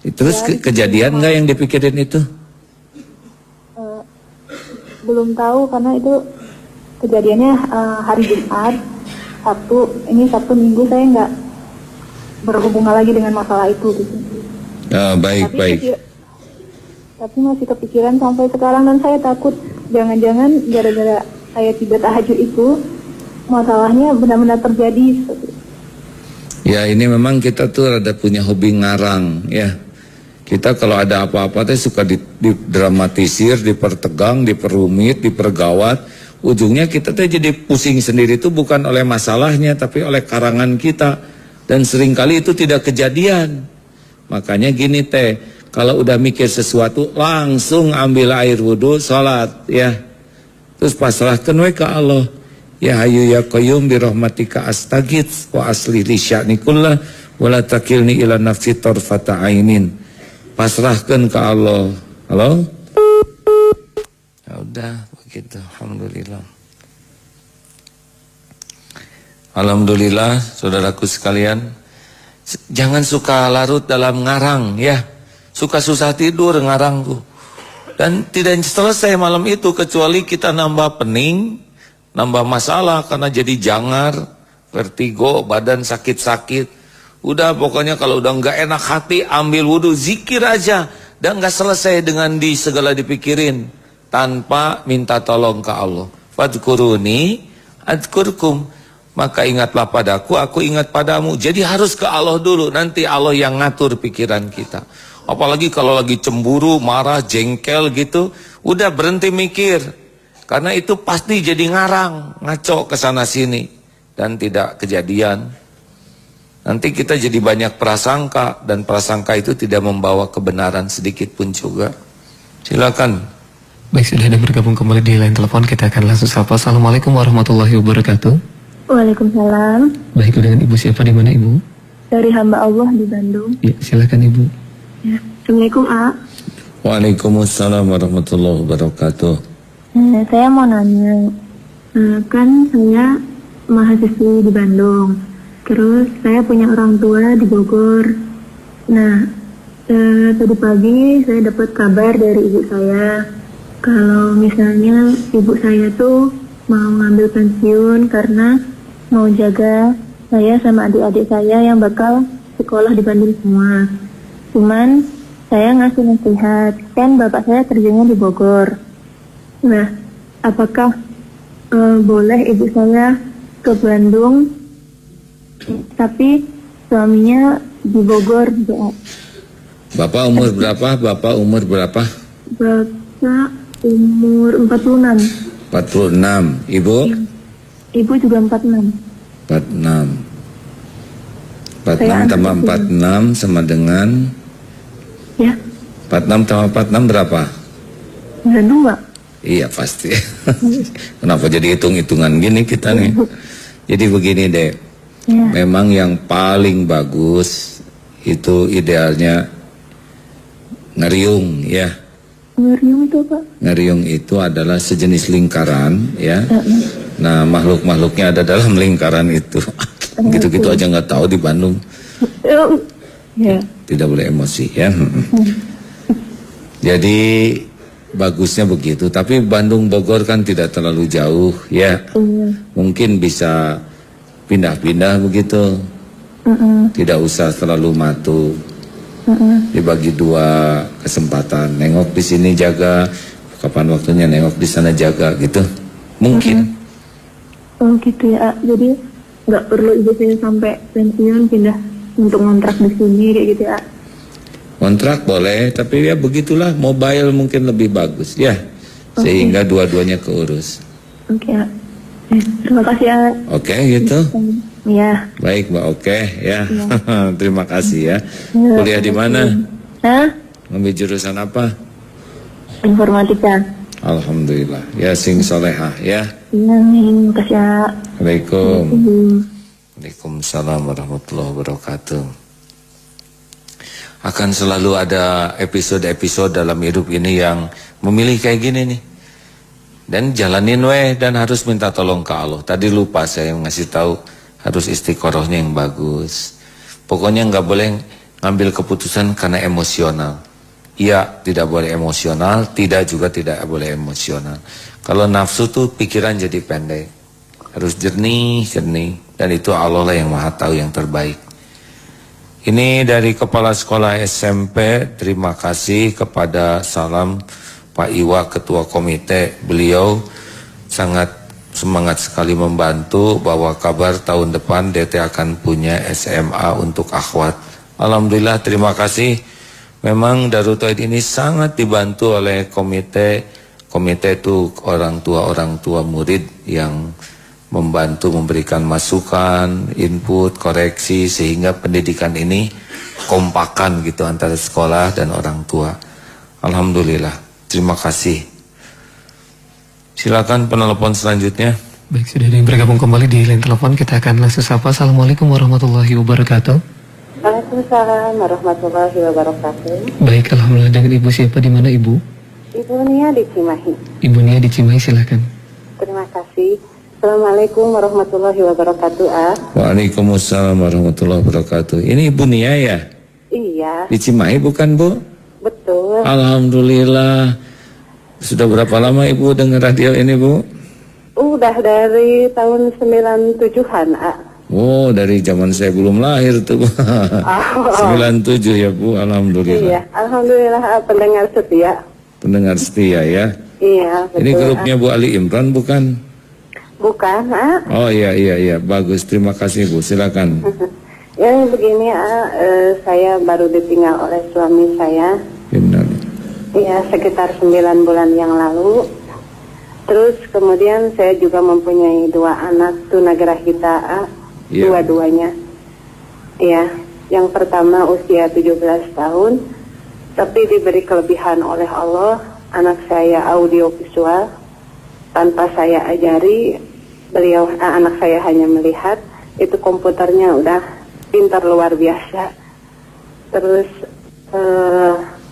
Terus ya, kejadian nggak yang dipikirin itu? Belum tahu karena itu kejadiannya hari Jumat, Sabtu Minggu saya nggak berhubungan lagi dengan masalah itu gitu. Baik. Tapi masih kepikiran sampai sekarang dan saya takut jangan-jangan gara-gara saya tidak tahajud itu masalahnya benar-benar terjadi. Ya ini memang kita tuh ada punya hobi ngarang ya. Kita kalau ada apa-apa tuh suka didramatisir, dipertegang, diperumit, dipergawat. Ujungnya kita tuh jadi pusing sendiri tuh bukan oleh masalahnya tapi oleh karangan kita. Dan seringkali itu tidak kejadian. Makanya gini teh, kalau udah mikir sesuatu langsung ambil air wudhu, sholat ya. Terus pasrahkan we ke Allah. Ya Hayyu ya Qayyum bi rahmatika astaghits wa asli li sya'ni kullah wa la takilni ila nafsi tarfata ainin. Pasrahkan ke Allah. Halo? Ya udah begitu. Alhamdulillah. Alhamdulillah saudaraku sekalian. Jangan suka larut dalam ngarang ya. Suka susah tidur ngarang tuh. Dan tidak selesai malam itu kecuali kita nambah pening, nambah masalah karena jadi jangar, vertigo, badan sakit-sakit. Udah pokoknya kalau udah nggak enak hati ambil wudhu, zikir aja. Dan nggak selesai dengan segala dipikirin tanpa minta tolong ke Allah. Fadkuruni adkurkum. Maka ingatlah padaku, aku ingat padamu. Jadi harus ke Allah dulu, nanti Allah yang ngatur pikiran kita. Apalagi kalau lagi cemburu, marah, jengkel gitu, udah berhenti mikir. Karena itu pasti jadi ngarang, ngaco ke sana sini dan tidak kejadian. Nanti kita jadi banyak prasangka dan prasangka itu tidak membawa kebenaran sedikit pun juga. Silakan. Baik, sudah ada bergabung kembali di line telepon, kita akan langsung sapa. Assalamualaikum warahmatullahi wabarakatuh. Waalaikumsalam. Baik, dengan Ibu siapa, di mana Ibu? Dari hamba Allah di Bandung. Ya, silakan Ibu. Ya. Assalamualaikum, A. Waalaikumsalam warahmatullahi wabarakatuh. Saya mau nanya, kan saya mahasiswi di Bandung, terus saya punya orang tua di Bogor. Nah, Tadi pagi saya dapat kabar dari ibu saya kalau misalnya ibu saya tuh mau ngambil pensiun karena mau jaga saya sama adik-adik saya yang bakal sekolah di Bandung semua. Cuman saya ngasih nasihat, kan bapak saya kerjanya di Bogor. Nah, apakah boleh ibu saya ke Bandung tapi suaminya di Bogor juga? Bapak umur berapa? Bapak umur berapa? Bapak umur 46. 46. Ibu? Ibu juga 46. 46. 46 tambah 46 sama dengan? Ya. 46 tambah 46 berapa? 92. Iya pasti. Kenapa jadi hitung-hitungan gini kita nih? Jadi begini deh. Ya. Memang yang paling bagus itu idealnya ngeriung ya. Ngeriung itu apa? Ngeriung itu adalah sejenis lingkaran ya. Nah makhluk-makhluknya ada dalam lingkaran itu. Gitu-gitu aja nggak tahu di Bandung. Ya. Tidak boleh emosi ya. Jadi bagusnya begitu. Tapi Bandung Bogor kan tidak terlalu jauh ya. Mungkin bisa pindah-pindah begitu. Tidak usah terlalu matu. Dibagi 2 kesempatan, nengok di sini jaga, kapan waktunya nengok di sana jaga gitu, mungkin. Oh gitu ya, jadi nggak perlu ibu saya sampai pensiun pindah untuk ngontrak di sini kayak gitu ya? Kontrak boleh, tapi ya begitulah, mobile mungkin lebih bagus ya, sehingga dua-duanya keurus. Oke ya, terima kasih ya. Oke gitu. Iya. Baik Mbak, oke ya. Terima kasih ya. Kuliah di mana? Hah? Ngambil jurusan apa? Informatika. Alhamdulillah. Ya sing solehah ya. Iya, terima kasih ya. Assalamualaikum. Waalaikumsalam warahmatullahi wabarakatuh. Akan selalu ada episode-episode dalam hidup ini yang memilih kayak gini nih. Dan jalanin dan harus minta tolong ke Allah. Tadi lupa saya ngasih tahu. Harus istiqorohnya yang bagus. Pokoknya nggak boleh ngambil keputusan karena emosional. Iya, tidak boleh emosional, tidak boleh emosional. Kalau nafsu tuh pikiran jadi pendek. Harus jernih. Dan itu Allah lah yang maha tahu yang terbaik. Ini dari Kepala Sekolah SMP, terima kasih kepada salam Pak Iwa, Ketua Komite. Beliau sangat semangat sekali membantu bahwa kabar tahun depan DT akan punya SMA untuk akhwat. Alhamdulillah, terima kasih. Memang Darut Tauhid ini sangat dibantu oleh komite. Komite itu orang tua murid yang membantu memberikan masukan, input, koreksi sehingga pendidikan ini kompakan gitu antara sekolah dan orang tua. Alhamdulillah, terima kasih. Silakan penelpon selanjutnya. Baik, sudah ada yang bergabung kembali di line telepon. Kita akan langsung sapa. Assalamualaikum warahmatullahi wabarakatuh. Waalaikumsalam warahmatullahi wabarakatuh. Baik, alhamdulillah. Dengan ibu siapa, di mana ibu? Ibu Nia di Cimahi. Ibu Nia di Cimahi, silakan. Terima kasih. Assalamualaikum warahmatullahi wabarakatuh. Waalaikumsalam warahmatullahi wabarakatuh. Ini Ibu Nia ya? Iya. Di Cimahi bukan Bu? Betul. Alhamdulillah. Sudah berapa lama Ibu dengar radio ini Bu? Udah dari tahun 97-an, Oh, dari zaman saya belum lahir tuh Bu. 97 ya Bu, alhamdulillah. Iya, alhamdulillah pendengar setia. Pendengar setia ya. Iya, betul. Ini grupnya Bu Ali Imran bukan? Bukan, Oh iya, bagus. Terima kasih Bu, silakan. Yang begini, saya baru ditinggal oleh suami saya. Benar. Iya, sekitar 9 bulan yang lalu. Terus kemudian saya juga mempunyai 2 anak tunagrahita, dua-duanya. Iya, yang pertama usia 17 tahun, tapi diberi kelebihan oleh Allah. Anak saya audiovisual, tanpa saya ajari, anak saya hanya melihat, itu komputernya udah pintar luar biasa. Terus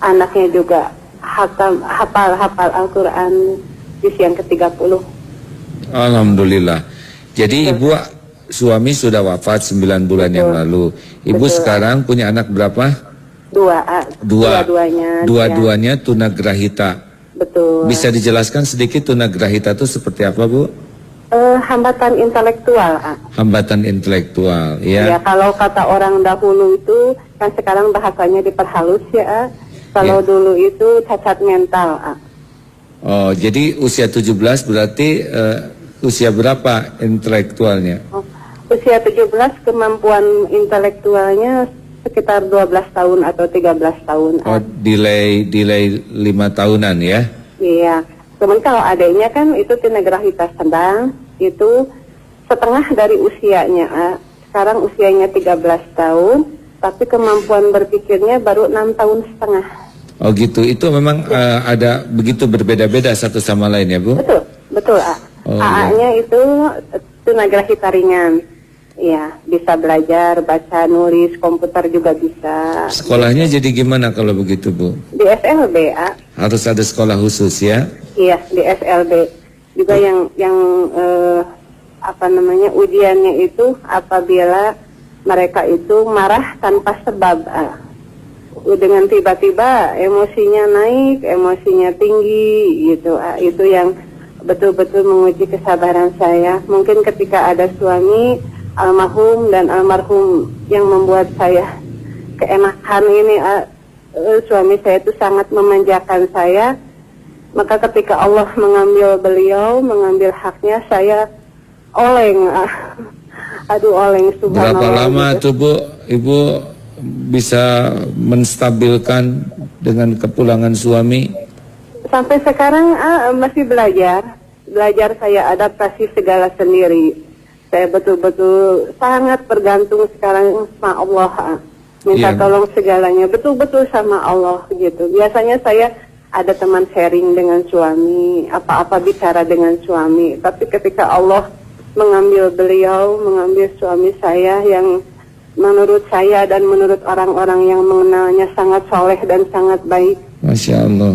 anaknya juga hafal Al-Quran juz yang ke-30. Alhamdulillah. Jadi Ibu suami sudah wafat 9 bulan yang lalu. Ibu sekarang punya anak berapa? Dua-duanya. Dua-duanya tunagrahita. Betul. Bisa dijelaskan sedikit tunagrahita itu seperti apa, Bu? Hambatan intelektual. Hambatan intelektual, ya. Ya, kalau kata orang dahulu itu kan sekarang bahasanya diperhalus ya. Kalau dulu itu cacat mental. Oh, jadi usia 17 berarti usia berapa intelektualnya? Usia 17 kemampuan intelektualnya sekitar 12 tahun atau 13 tahun. Oh, delay 5 tahunan ya? Iya. Cuman kalau adanya kan itu tunagrahita sedang, itu setengah dari usianya. Sekarang usianya 13 tahun, tapi kemampuan berpikirnya baru 6 tahun setengah. Oh gitu, itu memang ada begitu berbeda-beda satu sama lain ya, Bu? Betul. Oh, AA-nya itu tunagrahita ringan. Iya, bisa belajar, baca, nulis, komputer juga bisa. Sekolahnya jadi gimana kalau begitu, Bu? Di SLB, Harus ada sekolah khusus ya? Iya, di SLB. Juga yang ujiannya itu apabila mereka itu marah tanpa sebab. Dengan tiba-tiba emosinya naik, emosinya tinggi gitu. Itu yang betul-betul menguji kesabaran saya. Mungkin ketika ada suami almarhum dan almarhum yang membuat saya keenakan ini, suami saya itu sangat memanjakan saya, maka ketika Allah mengambil beliau, mengambil haknya, saya oleng. Oleng, subhanallah. Berapa lama gitu. tuh, Bu, Ibu bisa menstabilkan dengan kepulangan suami? Sampai sekarang masih belajar saya adaptasi segala sendiri. Saya betul-betul sangat bergantung sekarang sama Allah. Minta tolong segalanya, betul-betul sama Allah gitu. Biasanya saya ada teman sharing dengan suami, apa-apa bicara dengan suami. Tapi ketika Allah mengambil suami saya yang menurut saya dan menurut orang-orang yang mengenalnya sangat soleh dan sangat baik. Masya Allah.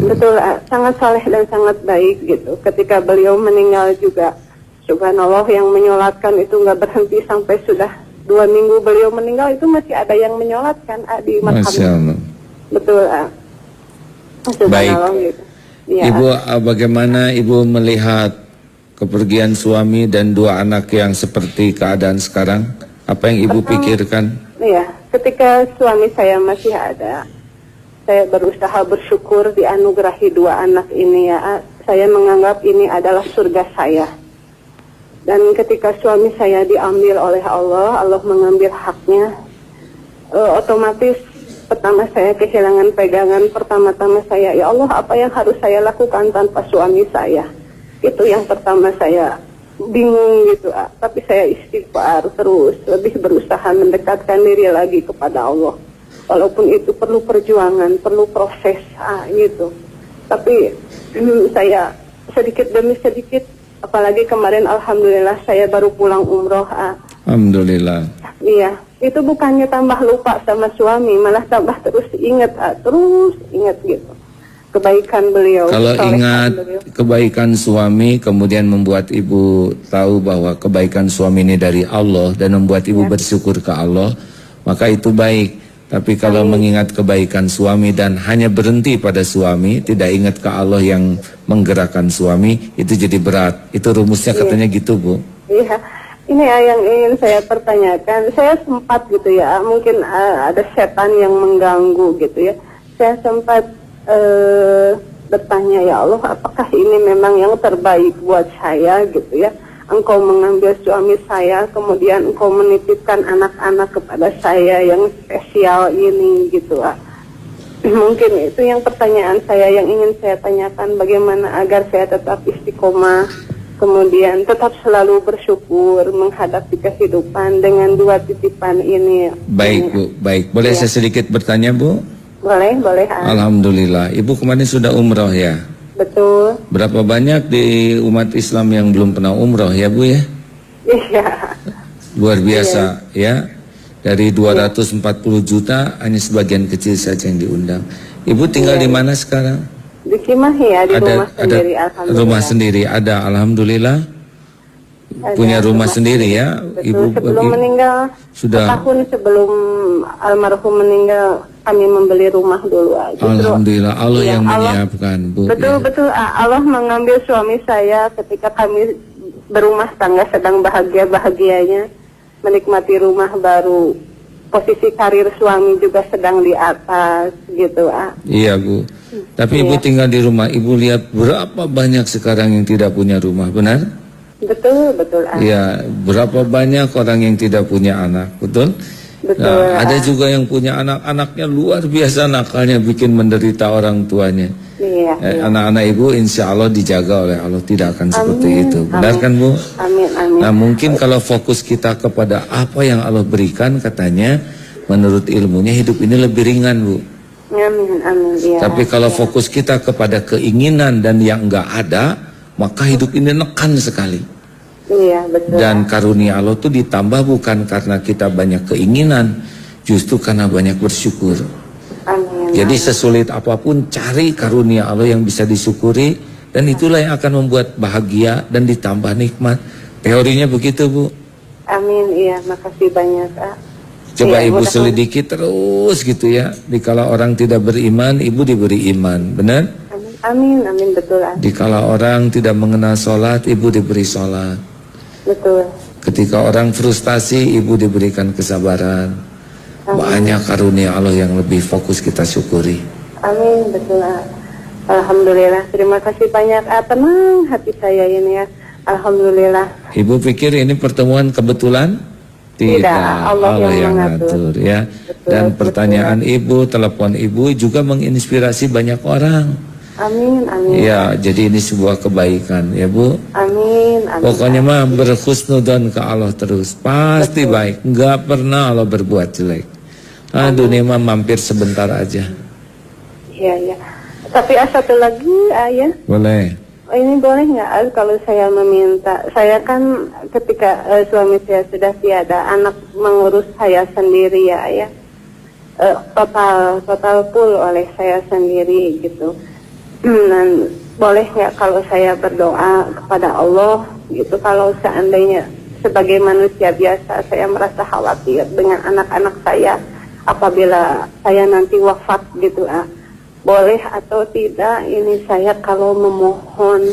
Betul, sangat soleh dan sangat baik gitu. Ketika beliau meninggal juga, subhanallah, yang menyolatkan itu nggak berhenti sampai sudah 2 minggu beliau meninggal, itu masih ada yang menyolatkan di makam. Masya Allah. Betul. Baik. Gitu. Ya. Ibu, bagaimana Ibu melihat kepergian suami dan 2 anak yang seperti keadaan sekarang? Apa yang Ibu pikirkan? Iya, ketika suami saya masih ada, saya berusaha bersyukur dianugerahi 2 anak ini ya. Saya menganggap ini adalah surga saya. Dan ketika suami saya diambil oleh Allah, Allah mengambil haknya, otomatis pertama saya kehilangan pegangan. Pertama-tama saya, ya Allah, apa yang harus saya lakukan tanpa suami saya? Itu yang pertama saya bingung gitu. Tapi saya istighfar terus, lebih berusaha mendekatkan diri lagi kepada Allah. Walaupun itu perlu perjuangan, perlu proses gitu. Tapi saya sedikit demi sedikit, apalagi kemarin alhamdulillah saya baru pulang umroh. Alhamdulillah. Iya, itu bukannya tambah lupa sama suami, malah tambah terus ingat gitu. Kebaikan beliau. Kalau ingat kebaikan suami, kemudian membuat Ibu tahu bahwa kebaikan suami ini dari Allah dan membuat Ibu bersyukur ke Allah, maka itu baik. Tapi kalau mengingat kebaikan suami dan hanya berhenti pada suami, tidak ingat ke Allah yang menggerakkan suami, itu jadi berat. Itu rumusnya katanya gitu, Bu. Iya, ini yang ingin saya pertanyakan. Saya sempat gitu ya, mungkin ada setan yang mengganggu gitu ya. Saya sempat bertanya, ya Allah, apakah ini memang yang terbaik buat saya gitu ya? Engkau mengambil suami saya, kemudian engkau menitipkan anak-anak kepada saya yang spesial ini gitu. Mungkin itu yang pertanyaan saya yang ingin saya tanyakan, bagaimana agar saya tetap istiqomah, kemudian tetap selalu bersyukur menghadapi kehidupan dengan 2 titipan ini. Baik, Bu, baik. Boleh saya sedikit bertanya, Bu? Boleh. Alhamdulillah. Ibu kemarin sudah umroh ya? Betul. Berapa banyak di umat Islam yang belum pernah umroh ya, Bu ya? Iya. Luar biasa ya. Dari 240 juta hanya sebagian kecil saja yang diundang. Ibu tinggal di mana sekarang? Di Cimahi ya, di rumah sendiri. Alhamdulillah. Rumah sendiri ada, alhamdulillah. Punya rumah sendiri ya. Betul. Ibu sebelum meninggal, sudah tahun sebelum almarhum meninggal, kami membeli rumah dulu. Alhamdulillah Allah ya, yang Allah, menyiapkan, Bu. Betul Allah mengambil suami saya ketika kami berumah tangga sedang bahagia-bahagianya menikmati rumah baru. Posisi karir suami juga sedang di atas gitu. Iya, Bu. Tapi Ibu tinggal di rumah, Ibu lihat berapa banyak sekarang yang tidak punya rumah, benar? Betul. Iya, berapa banyak orang yang tidak punya anak, betul? Betul. Nah, ada juga yang punya anak-anaknya luar biasa nakalnya, bikin menderita orang tuanya. Iya. Anak-anak Ibu insya Allah dijaga oleh Allah, tidak akan seperti itu. Benar kan, Bu? Amin. Nah, mungkin kalau fokus kita kepada apa yang Allah berikan, katanya menurut ilmunya hidup ini lebih ringan, Bu. Amin. Ya. Tapi kalau fokus kita kepada keinginan dan yang enggak ada, maka hidup ini nekan sekali. Iya, betul. Dan karunia Allah itu ditambah bukan karena kita banyak keinginan, justru karena banyak bersyukur. Amin. Jadi sesulit apapun cari karunia Allah yang bisa disyukuri, dan itulah yang akan membuat bahagia dan ditambah nikmat. Teorinya begitu, Bu. Amin. Iya, makasih banyak. Coba iya, Ibu selidiki terus gitu ya. Dikala orang tidak beriman, Ibu diberi iman, benar? Amin, betul. Dikala orang tidak mengenal sholat, Ibu diberi sholat. Betul. Ketika orang frustasi, Ibu diberikan kesabaran. Banyak karunia Allah yang lebih fokus kita syukuri. Amin, betul. Alhamdulillah, terima kasih banyak. Tenang hati saya ini ya. Alhamdulillah. Ibu pikir ini pertemuan kebetulan? Tidak, Allah yang mengatur ya. Betul, dan pertanyaan Ibu, telepon Ibu juga menginspirasi banyak orang. Amin. Ya, jadi ini sebuah kebaikan ya, Bu. Amin. Pokoknya mah berhusnudzon ke Allah terus, pasti baik. Enggak pernah Allah berbuat jelek. Dunia mah mampir sebentar aja. Iya. Tapi satu lagi, ya. Boleh. Ini boleh nggak kalau saya meminta? Saya kan ketika suami saya sudah tiada, anak mengurus saya sendiri ya. Total full oleh saya sendiri gitu. Dan boleh nggak kalau saya berdoa kepada Allah gitu, kalau seandainya sebagai manusia biasa saya merasa khawatir dengan anak-anak saya apabila saya nanti wafat gitu, boleh atau tidak ini saya kalau memohon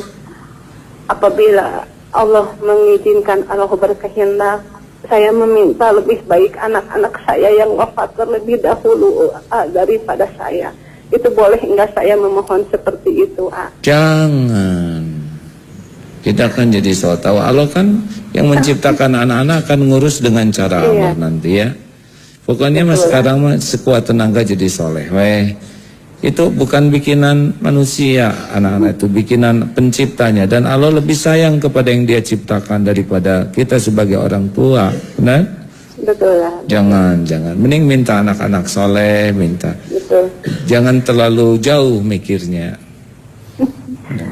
apabila Allah mengizinkan, Allah berkehendak, saya meminta lebih baik anak-anak saya yang wafat terlebih dahulu daripada saya. Itu boleh enggak saya memohon seperti itu? Jangan. Kita kan jadi so tahu Allah kan yang menciptakan anak-anak akan ngurus dengan cara Allah nanti ya. Pokoknya mas sekarang mah sekuat tenaga jadi soleh. Itu bukan bikinan manusia, anak-anak itu bikinan penciptanya, dan Allah lebih sayang kepada yang Dia ciptakan daripada kita sebagai orang tua. Benar? Betul lah. Jangan. Mending minta anak-anak soleh, minta. Betul. Jangan terlalu jauh mikirnya.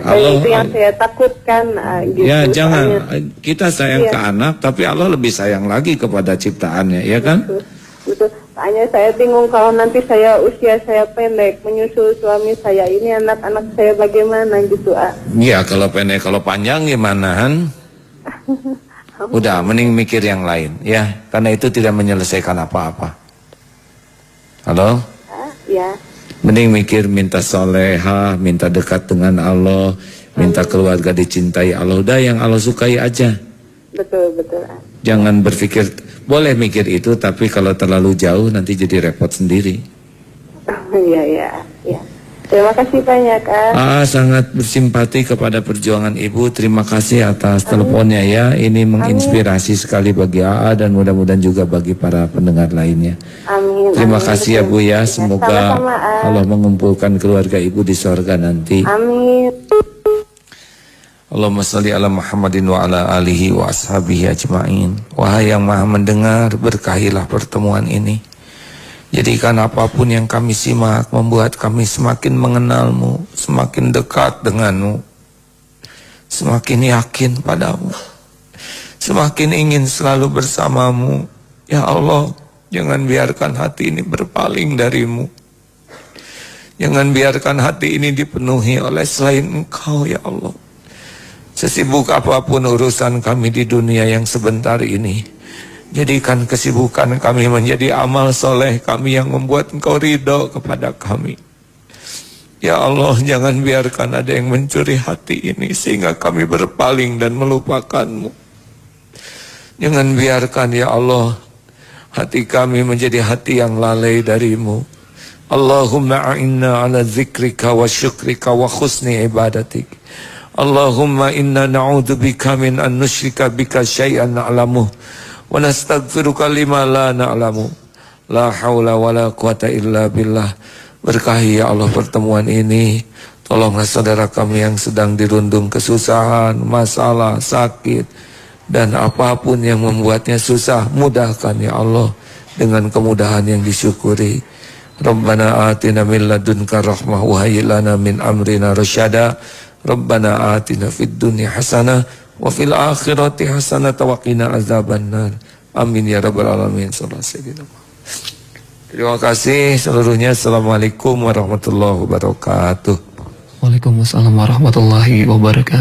Allah, itu yang saya takutkan. Gitu, ya jangan. Kita sayang ke anak, tapi Allah lebih sayang lagi kepada ciptaannya, ya kan? Betul. Hanya saya bingung kalau nanti usia saya pendek menyusul suami saya, ini anak-anak saya bagaimana gitu. Ya kalau pendek, kalau panjang gimana? Udah, mending mikir yang lain ya, karena itu tidak menyelesaikan apa-apa. Halo? Ya. Mending mikir minta solehah, minta dekat dengan Allah, minta keluarga dicintai Allah. Udah yang Allah sukai aja. Betul. Jangan berpikir, boleh mikir itu, tapi kalau terlalu jauh nanti jadi repot sendiri. Iya. Terima kasih banyak, sangat bersimpati kepada perjuangan Ibu. Terima kasih atas teleponnya ya. Ini menginspirasi sekali bagi AA dan mudah-mudahan juga bagi para pendengar lainnya. Amin. Terima kasih ya Bu ya. Semoga Allah mengumpulkan keluarga Ibu di surga nanti. Amin. Allahumma sholli ala Muhammadin wa ala alihi wa ashabihi ajma'in. Wahai yang maha mendengar, berkahilah pertemuan ini. Jadikan apapun yang kami simak membuat kami semakin mengenalmu, semakin dekat denganmu, semakin yakin padamu, semakin ingin selalu bersamamu. Ya Allah, jangan biarkan hati ini berpaling darimu. Jangan biarkan hati ini dipenuhi oleh selain Engkau ya Allah. Sesibuk apapun urusan kami di dunia yang sebentar ini, Jadikan kesibukan kami menjadi amal soleh kami yang membuat Engkau ridho kepada kami. Ya Allah, jangan biarkan ada yang mencuri hati ini sehingga kami berpaling dan melupakan-Mu. Jangan biarkan ya Allah hati kami menjadi hati yang lalai dari-Mu. Allahumma a'inna ala zikrika wa syukrika wa khusni ibadatik. Allahumma inna na'udzubika min an nusyrika bika syai'an na'lamuh wa nastaghfiruka lima la na'lamu. La haula wa la quwata illa billah. Berkahi ya Allah pertemuan ini. Tolonglah saudara kami yang sedang dirundung kesusahan, masalah, sakit, dan apapun yang membuatnya susah, mudahkan ya Allah dengan kemudahan yang disyukuri. Rabbana atina min ladunka rahmah wa hayyi lana min amrina rasyada. Rabbana atina fid dunya hasanah wa fil akhirati hasanah wa qina azabannar. Amin ya rabbal alamin. Terima kasih seluruhnya. Assalamualaikum warahmatullahi wabarakatuh. Waalaikumsalam warahmatullahi wabarakatuh.